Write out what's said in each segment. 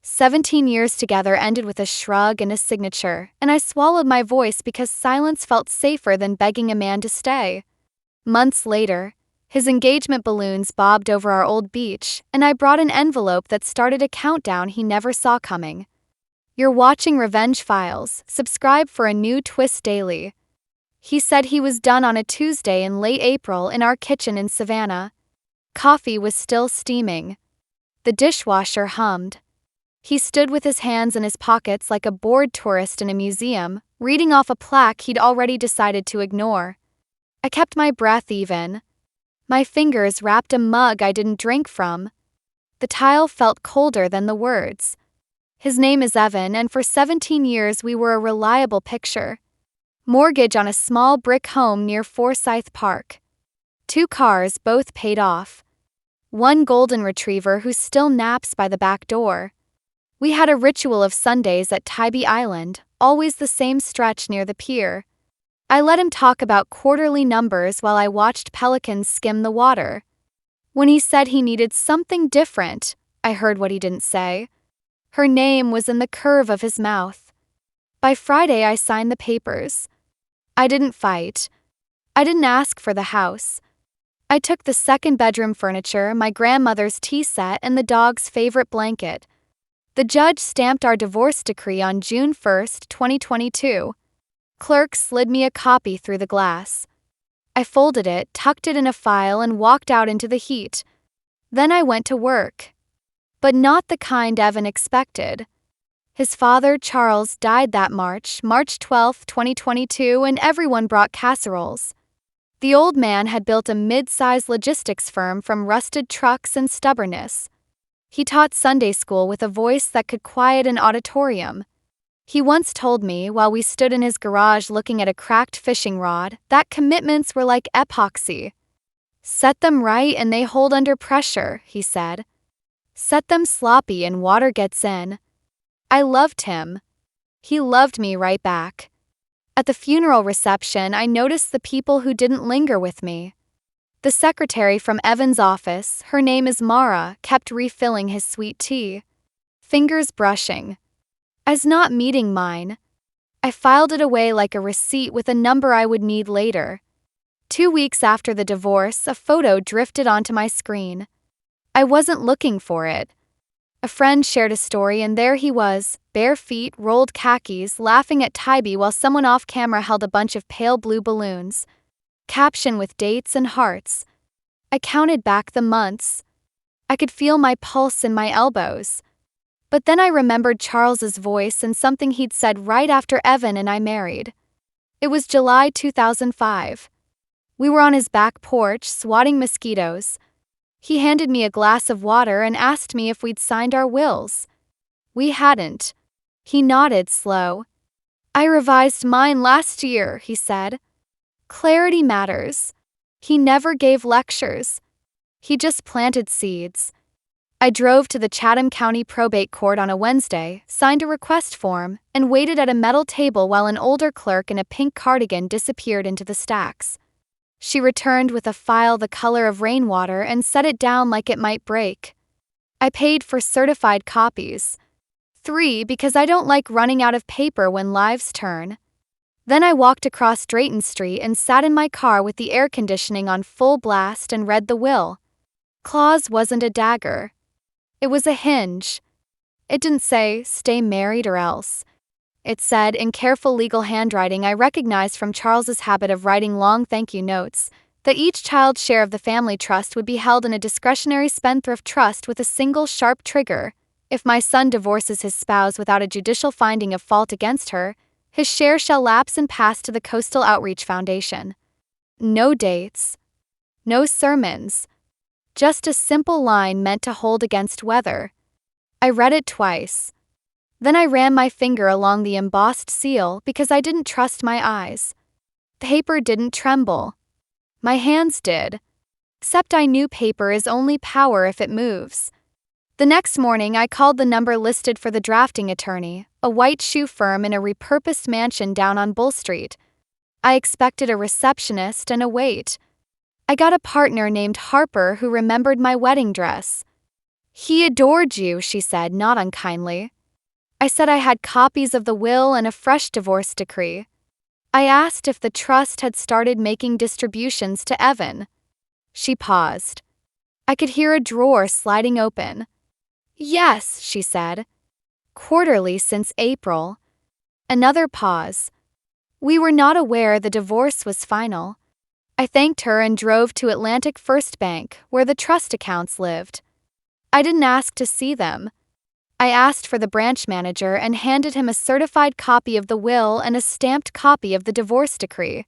17 years together ended with a shrug and a signature, and I swallowed my voice because silence felt safer than begging a man to stay. Months later, his engagement balloons bobbed over our old beach, and I brought an envelope that started a countdown he never saw coming. "You're watching Revenge Files. Subscribe for a new twist daily." He said he was done on a Tuesday in late April in our kitchen in Savannah. Coffee was still steaming. The dishwasher hummed. He stood with his hands in his pockets like a bored tourist in a museum, reading off a plaque he'd already decided to ignore. I kept my breath even. My fingers wrapped a mug I didn't drink from. The tile felt colder than the words. His name is Evan, and for 17 years we were a reliable picture. Mortgage on a small brick home near Forsyth Park. 2 cars, both paid off. 1 golden retriever who still naps by the back door. We had a ritual of Sundays at Tybee Island, always the same stretch near the pier. I let him talk about quarterly numbers while I watched pelicans skim the water. When he said he needed something different, I heard what he didn't say. Her name was in the curve of his mouth. By Friday, I signed the papers. I didn't fight. I didn't ask for the house. I took the 2nd bedroom furniture, my grandmother's tea set, and the dog's favorite blanket. The judge stamped our divorce decree on June 1, 2022. Clerk slid me a copy through the glass. I folded it, tucked it in a file, and walked out into the heat. Then I went to work. But not the kind Evan expected. His father, Charles, died that March 12, 2022, and everyone brought casseroles. The old man had built a mid-sized logistics firm from rusted trucks and stubbornness. He taught Sunday school with a voice that could quiet an auditorium. He once told me, while we stood in his garage looking at a cracked fishing rod, that commitments were like epoxy. "Set them right and they hold under pressure," he said. "Set them sloppy and water gets in." I loved him. He loved me right back. At the funeral reception, I noticed the people who didn't linger with me. The secretary from Evan's office, her name is Mara, kept refilling his sweet tea. Fingers brushing. As not meeting mine. I filed it away like a receipt with a number I would need later. 2 weeks after the divorce, a photo drifted onto my screen. I wasn't looking for it. A friend shared a story, and there he was, bare feet, rolled khakis, laughing at Tybee while someone off camera held a bunch of pale blue balloons. Caption with dates and hearts. I counted back the months. I could feel my pulse in my elbows. But then I remembered Charles's voice and something he'd said right after Evan and I married. It was July 2005. We were on his back porch, swatting mosquitoes. He handed me a glass of water and asked me if we'd signed our wills. We hadn't. He nodded slow. "I revised mine last year," he said. Clarity matters. He never gave lectures. He just planted seeds. I drove to the Chatham County Probate Court on a Wednesday, signed a request form, and waited at a metal table while an older clerk in a pink cardigan disappeared into the stacks. She returned with a file the color of rainwater and set it down like it might break. I paid for certified copies. 3 because I don't like running out of paper when lives turn. Then I walked across Drayton Street and sat in my car with the air conditioning on full blast and read the will. Clause wasn't a dagger. It was a hinge. It didn't say, "Stay married or else." It said, in careful legal handwriting I recognized from Charles's habit of writing long thank you notes, that each child's share of the family trust would be held in a discretionary spendthrift trust with a single sharp trigger. If my son divorces his spouse without a judicial finding of fault against her, his share shall lapse and pass to the Coastal Outreach Foundation. No dates. No sermons. Just a simple line meant to hold against weather. I read it twice. Then I ran my finger along the embossed seal because I didn't trust my eyes. The paper didn't tremble. My hands did. Except I knew paper is only power if it moves. The next morning I called the number listed for the drafting attorney, a white shoe firm in a repurposed mansion down on Bull Street. I expected a receptionist and a wait. I got a partner named Harper who remembered my wedding dress. He adored you, she said, not unkindly. I said I had copies of the will and a fresh divorce decree. I asked if the trust had started making distributions to Evan. She paused. I could hear a drawer sliding open. Yes, she said. Quarterly since April. Another pause. We were not aware the divorce was final. I thanked her and drove to Atlantic First Bank, where the trust accounts lived. I didn't ask to see them. I asked for the branch manager and handed him a certified copy of the will and a stamped copy of the divorce decree.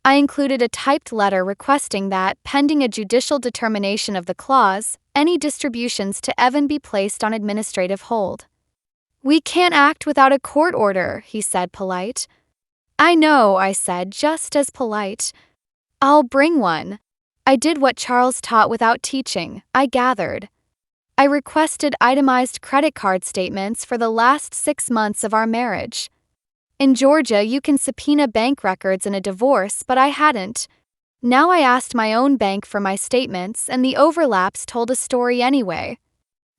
I included a typed letter requesting that, pending a judicial determination of the clause, any distributions to Evan be placed on administrative hold. We can't act without a court order, he said, polite. I know, I said, just as polite. I'll bring one. I did what Charles taught without teaching, I gathered. I requested itemized credit card statements for the last 6 months of our marriage. In Georgia, you can subpoena bank records in a divorce, but I hadn't. Now I asked my own bank for my statements, and the overlaps told a story anyway.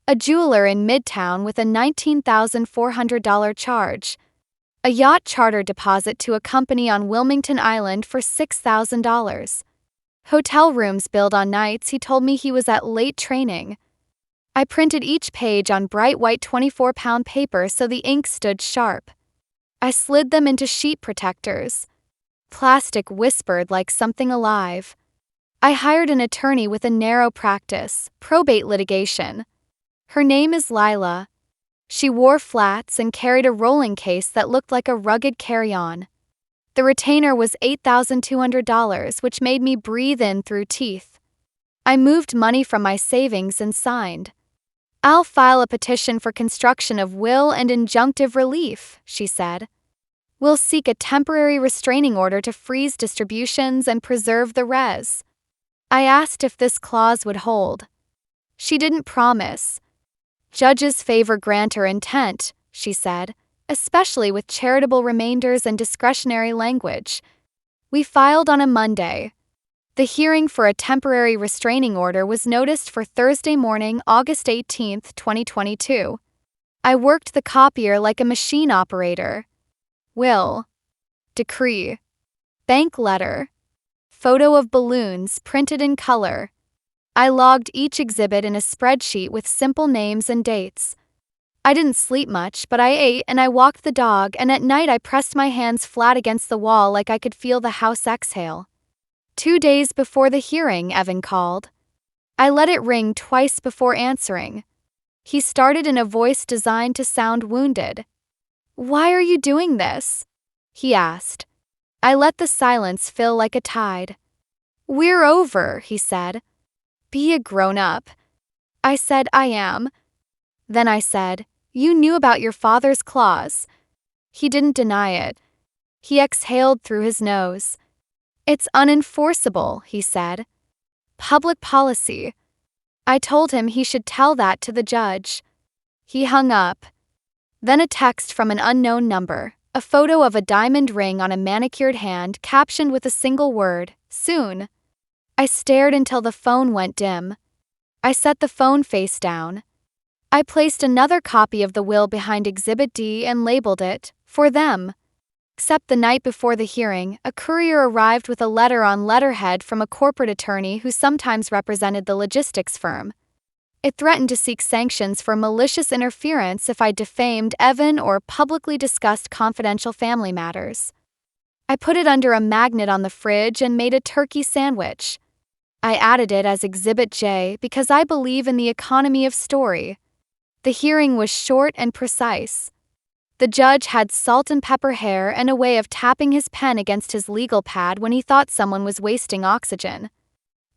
A jeweler in Midtown with a $19,400 charge. A yacht charter deposit to a company on Wilmington Island for $6,000. Hotel rooms billed on nights he told me he was at late training. I printed each page on bright white 24-pound paper so the ink stood sharp. I slid them into sheet protectors. Plastic whispered like something alive. I hired an attorney with a narrow practice, probate litigation. Her name is Lila. She wore flats and carried a rolling case that looked like a rugged carry-on. The retainer was $8,200, which made me breathe in through teeth. I moved money from my savings and signed. I'll file a petition for construction of will and injunctive relief, she said. We'll seek a temporary restraining order to freeze distributions and preserve the res. I asked if this clause would hold. She didn't promise. Judges favor grantor intent, she said, especially with charitable remainders and discretionary language. We filed on a Monday. The hearing for a temporary restraining order was noticed for Thursday morning, August 18, 2022. I worked the copier like a machine operator. Will. Decree. Bank letter. Photo of balloons printed in color. I logged each exhibit in a spreadsheet with simple names and dates. I didn't sleep much, but I ate and I walked the dog, and at night I pressed my hands flat against the wall like I could feel the house exhale. 2 days before the hearing, Evan called. I let it ring twice before answering. He started in a voice designed to sound wounded. Why are you doing this? He asked. I let the silence fill like a tide. We're over, he said. Be a grown-up. I said, I am. Then I said, you knew about your father's clause. He didn't deny it. He exhaled through his nose. It's unenforceable, he said. Public policy. I told him he should tell that to the judge. He hung up. Then a text from an unknown number, a photo of a diamond ring on a manicured hand captioned with a single word, soon. I stared until the phone went dim. I set the phone face down. I placed another copy of the will behind Exhibit D and labeled it, for them. Except the night before the hearing, a courier arrived with a letter on letterhead from a corporate attorney who sometimes represented the logistics firm. It threatened to seek sanctions for malicious interference if I defamed Evan or publicly discussed confidential family matters. I put it under a magnet on the fridge and made a turkey sandwich. I added it as Exhibit J because I believe in the economy of story. The hearing was short and precise. The judge had salt and pepper hair and a way of tapping his pen against his legal pad when he thought someone was wasting oxygen.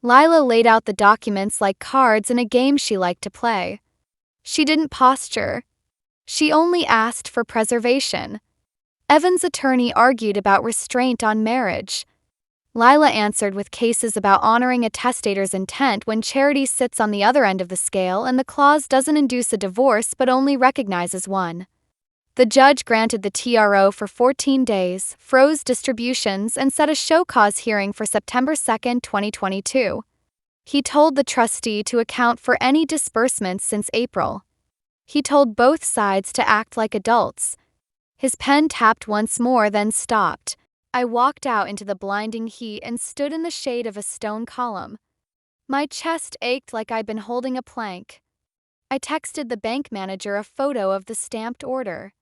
Lila laid out the documents like cards in a game she liked to play. She didn't posture. She only asked for preservation. Evan's attorney argued about restraint on marriage. Lila answered with cases about honoring a testator's intent when charity sits on the other end of the scale and the clause doesn't induce a divorce but only recognizes one. The judge granted the TRO for 14 days, froze distributions, and set a show cause hearing for September 2, 2022. He told the trustee to account for any disbursements since April. He told both sides to act like adults. His pen tapped once more, then stopped. I walked out into the blinding heat and stood in the shade of a stone column. My chest ached like I'd been holding a plank. I texted the bank manager a photo of the stamped order.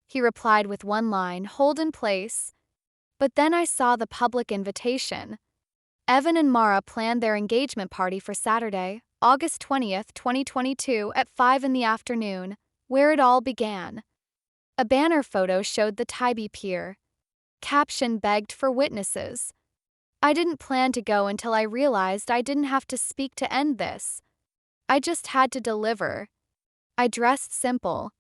He replied with one line, "Hold in place." But then I saw the public invitation. Evan and Mara planned their engagement party for Saturday, August 20th, 2022 at 5 in the afternoon, where it all began. A banner photo showed the Tybee Pier. Caption begged for witnesses. I didn't plan to go until I realized I didn't have to speak to end this. I just had to deliver. I dressed simple.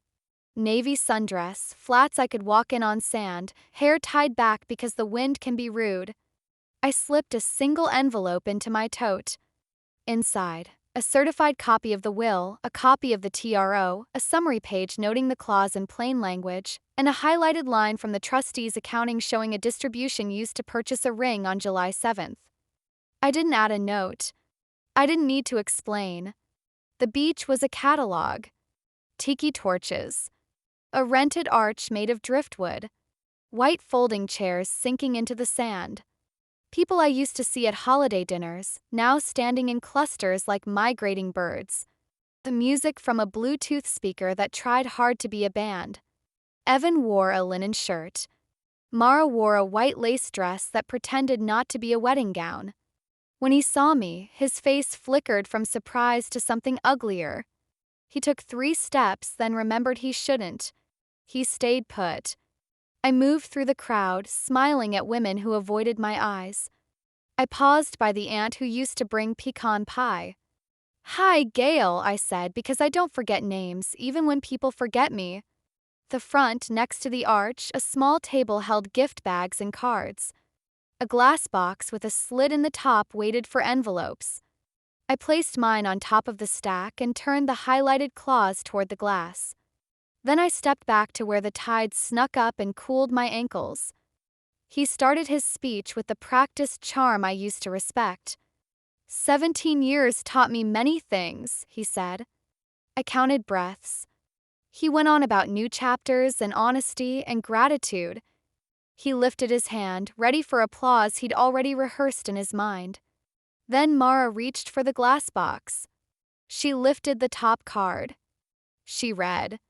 Navy sundress, flats I could walk in on sand, hair tied back because the wind can be rude. I slipped a single envelope into my tote. Inside, a certified copy of the will, a copy of the TRO, a summary page noting the clause in plain language, and a highlighted line from the trustee's accounting showing a distribution used to purchase a ring on July 7th. I didn't add a note. I didn't need to explain. The beach was a catalog. Tiki torches. A rented arch made of driftwood. White folding chairs sinking into the sand. People I used to see at holiday dinners, now standing in clusters like migrating birds. The music from a Bluetooth speaker that tried hard to be a band. Evan wore a linen shirt. Mara wore a white lace dress that pretended not to be a wedding gown. When he saw me, his face flickered from surprise to something uglier. He took 3 steps, then remembered he shouldn't. He stayed put. I moved through the crowd, smiling at women who avoided my eyes. I paused by the aunt who used to bring pecan pie. "Hi, Gail," I said, because I don't forget names, even when people forget me. The front, next to the arch, a small table held gift bags and cards. A glass box with a slit in the top waited for envelopes. I placed mine on top of the stack and turned the highlighted clause toward the glass. Then I stepped back to where the tide snuck up and cooled my ankles. He started his speech with the practiced charm I used to respect. 17 years taught me many things, he said. I counted breaths. He went on about new chapters and honesty and gratitude. He lifted his hand, ready for applause he'd already rehearsed in his mind. Then Mara reached for the glass box. She lifted the top card. She read.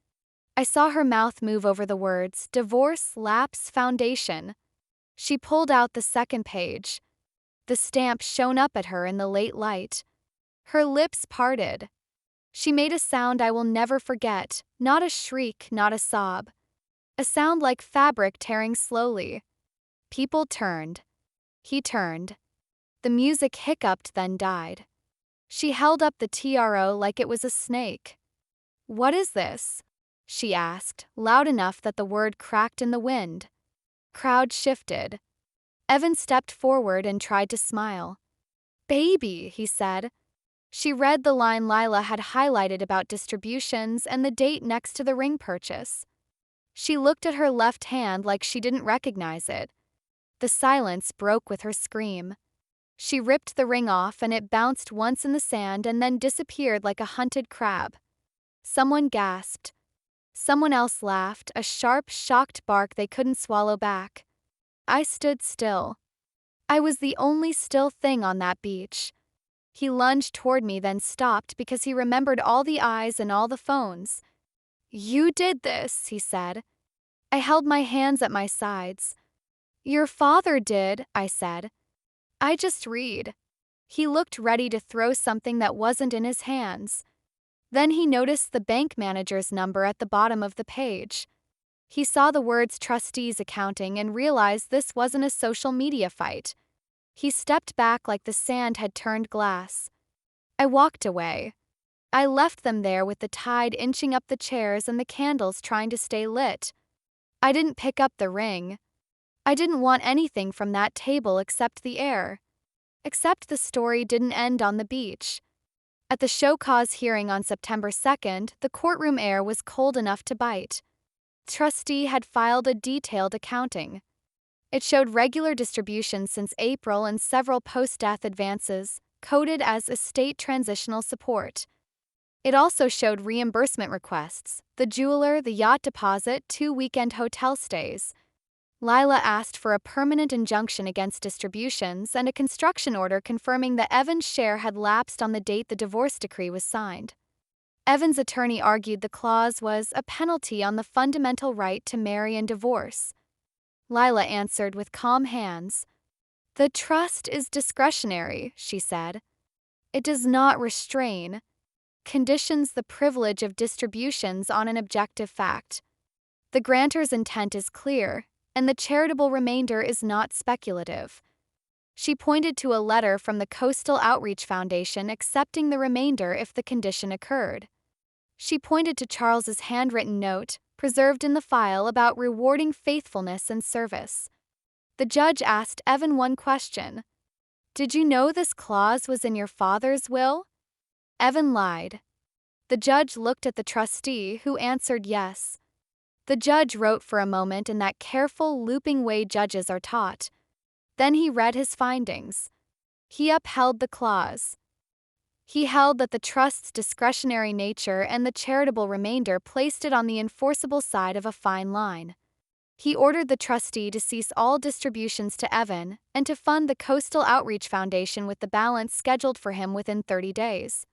I saw her mouth move over the words, "Divorce Lapse Foundation." She pulled out the second page. The stamp shone up at her in the late light. Her lips parted. She made a sound I will never forget, not a shriek, not a sob. A sound like fabric tearing slowly. People turned. He turned. The music hiccuped, then died. She held up the TRO like it was a snake. "What is this?" she asked, loud enough that the word cracked in the wind. Crowd shifted. Evan stepped forward and tried to smile. "Baby," he said. She read the line Lila had highlighted about distributions and the date next to the ring purchase. She looked at her left hand like she didn't recognize it. The silence broke with her scream. She ripped the ring off and it bounced once in the sand and then disappeared like a hunted crab. Someone gasped. Someone else laughed, a sharp, shocked bark they couldn't swallow back. I stood still. I was the only still thing on that beach. He lunged toward me, then stopped because he remembered all the eyes and all the phones. "You did this," he said. I held my hands at my sides. "Your father did," I said. "I just read." He looked ready to throw something that wasn't in his hands. Then he noticed the bank manager's number at the bottom of the page. He saw the words trustees accounting and realized this wasn't a social media fight. He stepped back like the sand had turned glass. I walked away. I left them there with the tide inching up the chairs and the candles trying to stay lit. I didn't pick up the ring. I didn't want anything from that table except the air. Except the story didn't end on the beach. At the show cause hearing on September 2nd, the courtroom air was cold enough to bite. Trustee had filed a detailed accounting. It showed regular distributions since April and several post-death advances, coded as estate transitional support. It also showed reimbursement requests, the jeweler, the yacht deposit, 2 weekend hotel stays. Lila asked for a permanent injunction against distributions and a construction order confirming that Evan's share had lapsed on the date the divorce decree was signed. Evan's attorney argued the clause was a penalty on the fundamental right to marry and divorce. Lila answered with calm hands. "The trust is discretionary," she said. "It does not restrain, conditions the privilege of distributions on an objective fact. The grantor's intent is clear, and the charitable remainder is not speculative." She pointed to a letter from the Coastal Outreach Foundation accepting the remainder if the condition occurred. She pointed to Charles's handwritten note, preserved in the file, about rewarding faithfulness and service. The judge asked Evan one question. "Did you know this clause was in your father's will?" Evan lied. The judge looked at the trustee, who answered yes. The judge wrote for a moment in that careful, looping way judges are taught. Then he read his findings. He upheld the clause. He held that the trust's discretionary nature and the charitable remainder placed it on the enforceable side of a fine line. He ordered the trustee to cease all distributions to Evan and to fund the Coastal Outreach Foundation with the balance scheduled for him within 30 days.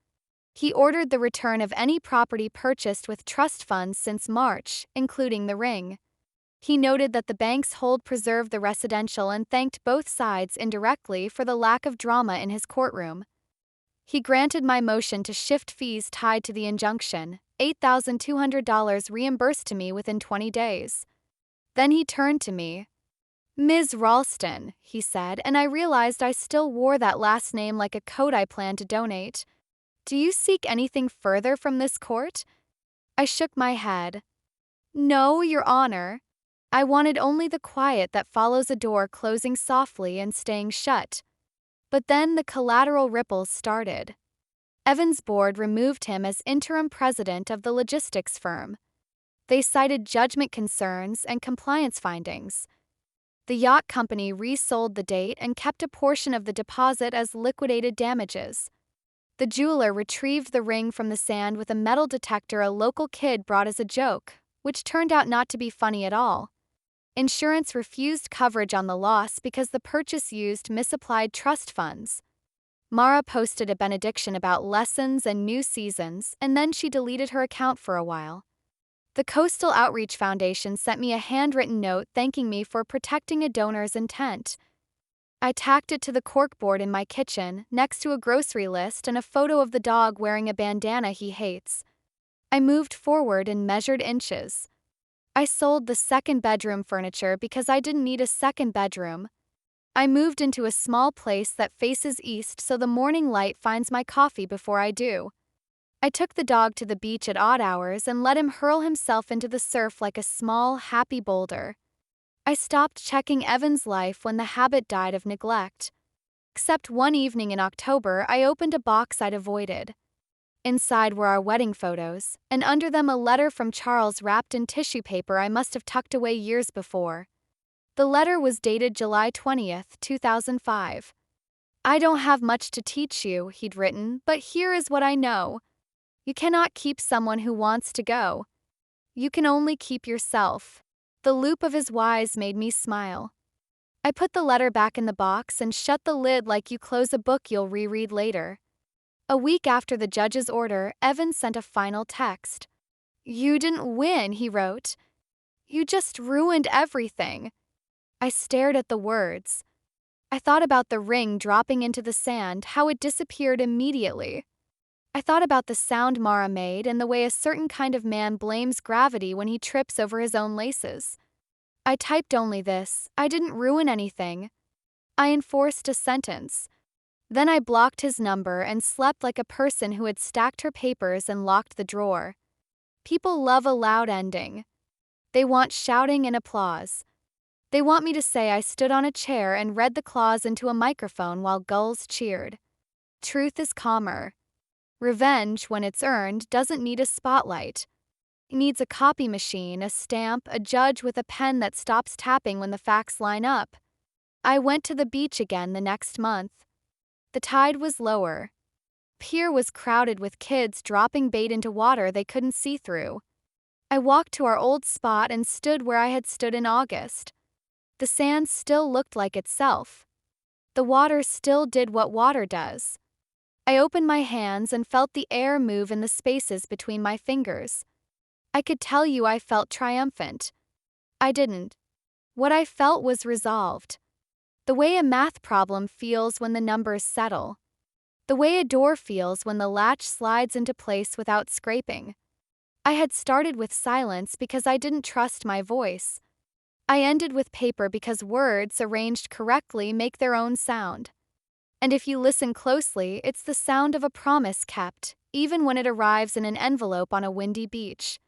He ordered the return of any property purchased with trust funds since March, including the ring. He noted that the bank's hold preserved the residential and thanked both sides indirectly for the lack of drama in his courtroom. He granted my motion to shift fees tied to the injunction, $8,200 reimbursed to me within 20 days. Then he turned to me. "Ms. Ralston," he said, and I realized I still wore that last name like a coat I planned to donate. "Do you seek anything further from this court?" I shook my head. "No, Your Honor. I wanted only the quiet that follows a door closing softly and staying shut." But then the collateral ripples started. Evan's board removed him as interim president of the logistics firm. They cited judgment concerns and compliance findings. The yacht company resold the date and kept a portion of the deposit as liquidated damages. The jeweler retrieved the ring from the sand with a metal detector a local kid brought as a joke, which turned out not to be funny at all. Insurance refused coverage on the loss because the purchase used misapplied trust funds. Mara posted a benediction about lessons and new seasons, and then she deleted her account for a while. The Coastal Outreach Foundation sent me a handwritten note thanking me for protecting a donor's intent. I tacked it to the corkboard in my kitchen, next to a grocery list and a photo of the dog wearing a bandana he hates. I moved forward and measured inches. I sold the second bedroom furniture because I didn't need a second bedroom. I moved into a small place that faces east so the morning light finds my coffee before I do. I took the dog to the beach at odd hours and let him hurl himself into the surf like a small, happy boulder. I stopped checking Evan's life when the habit died of neglect. Except one evening in October, I opened a box I'd avoided. Inside were our wedding photos, and under them a letter from Charles wrapped in tissue paper I must have tucked away years before. The letter was dated July 20th, 2005. "I don't have much to teach you," he'd written, "but here is what I know. You cannot keep someone who wants to go. You can only keep yourself." The loop of his whys made me smile. I put the letter back in the box and shut the lid like you close a book you'll reread later. A week after the judge's order, Evan sent a final text. "You didn't win," he wrote. "You just ruined everything." I stared at the words. I thought about the ring dropping into the sand, how it disappeared immediately. I thought about the sound Mara made and the way a certain kind of man blames gravity when he trips over his own laces. I typed only this: "I didn't ruin anything." I enforced a sentence. Then I blocked his number and slept like a person who had stacked her papers and locked the drawer. People love a loud ending. They want shouting and applause. They want me to say I stood on a chair and read the clause into a microphone while gulls cheered. Truth is calmer. Revenge, when it's earned, doesn't need a spotlight. It needs a copy machine, a stamp, a judge with a pen that stops tapping when the facts line up. I went to the beach again the next month. The tide was lower. Pier was crowded with kids dropping bait into water they couldn't see through. I walked to our old spot and stood where I had stood in August. The sand still looked like itself. The water still did what water does. I opened my hands and felt the air move in the spaces between my fingers. I could tell you I felt triumphant. I didn't. What I felt was resolved. The way a math problem feels when the numbers settle. The way a door feels when the latch slides into place without scraping. I had started with silence because I didn't trust my voice. I ended with paper because words arranged correctly make their own sound. And if you listen closely, it's the sound of a promise kept, even when it arrives in an envelope on a windy beach.